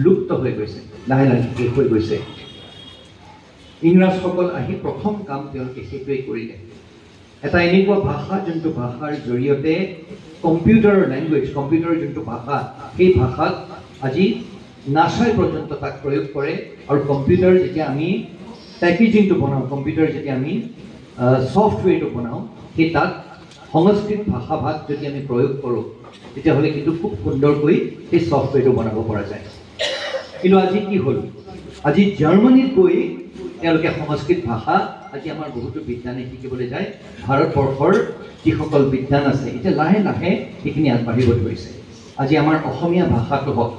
লুপ্ত হৈ গৈছে, লাহে লাহে শেষ হৈ গৈছে। ইংৰাজসকল আহি প্ৰথম কাম তেওঁলোকে সেইটোৱেই কৰিলে। এটা এনেকুৱা ভাষা যোনটো ভাষাৰ জৰিয়তে কম্পিউটাৰৰ লেংগুৱেজ, কম্পিউটাৰৰ যোনটো ভাষা, সেই ভাষাত আজি নাছাই পৰ্যন্ত তাক প্ৰয়োগ কৰে। আৰু কম্পিউটাৰ যেতিয়া আমি পেকেজিংটো বনাওঁ, কম্পিউটাৰ যেতিয়া আমি ছফ্টৱেৰটো বনাওঁ, সেই তাত সংস্কৃত ভাষাভাগ যদি আমি প্ৰয়োগ কৰোঁ, তেতিয়াহ'লে কিন্তু খুব সুন্দৰকৈ সেই ছফ্টৱেৰটো বনাব পৰা যায়। কিন্তু আজি কি হ'ল, আজি জাৰ্মানীত গৈ তেওঁলোকে সংস্কৃত ভাষা আজি আমাৰ বহুতো বিজ্ঞানে শিকিবলৈ যায়। ভাৰতবৰ্ষৰ যিসকল বিজ্ঞান আছে এতিয়া লাহে লাহে সেইখিনি আগবাঢ়িব ধৰিছে। আজি আমাৰ অসমীয়া ভাষাটো হওক,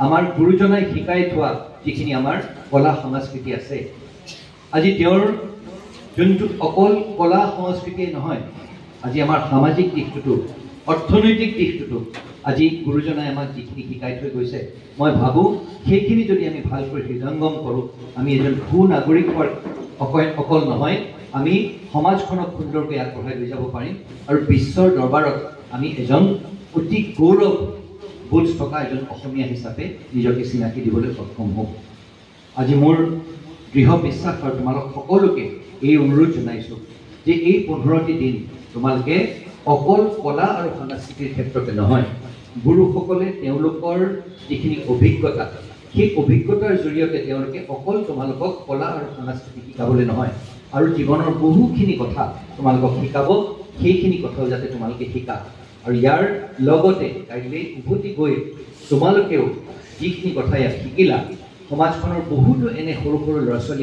আমাৰ গুৰুজনাই শিকাই থোৱা যিখিনি আমাৰ কলা সংস্কৃতি আছে, আজি তেওঁৰ যোনটো অকল কলা সংস্কৃতিয়ে নহয়, আজি আমাৰ সামাজিক দিশটোতো, অৰ্থনৈতিক দিশটোতো আজি গুৰুজনাই আমাক যিখিনি শিকাই থৈ গৈছে, মই ভাবোঁ সেইখিনি যদি আমি ভালকৈ হৃদয়ংগম কৰোঁ, আমি এজন সুনাগৰিক হোৱাৰ অকল নহয়, আমি সমাজখনক সুন্দৰকৈ আগবঢ়াই লৈ যাব পাৰিম আৰু বিশ্বৰ দৰবাৰত আমি এজন অতি গৌৰৱবোধ থকা এজন অসমীয়া হিচাপে নিজকে চিনাকি দিবলৈ সক্ষম হ'ম। আজি মোৰ দৃঢ় বিশ্বাস আৰু তোমালোক সকলোকে এই অনুৰোধ জনাইছোঁ যে এই 15টি দিন তোমালোকে অকল কলা আৰু সংস্কৃতিৰ ক্ষেত্ৰতে নহয়, গুৰুসকলে তেওঁলোকৰ যিখিনি অভিজ্ঞতা, সেই অভিজ্ঞতাৰ জৰিয়তে তেওঁলোকে অকল তোমালোকক কলা আৰু সংস্কৃতি শিকাবলৈ নহয়, আৰু জীৱনৰ বহুখিনি কথা তোমালোকক শিকাব। সেইখিনি কথাও যাতে তোমালোকে শিকা, আৰু ইয়াৰ লগতে কাইলৈ উভতি গৈ তোমালোকেও যিখিনি কথা ইয়াত শিকিলা, সমাজখনৰ বহুতো এনে সৰু সৰু ল'ৰা ছোৱালী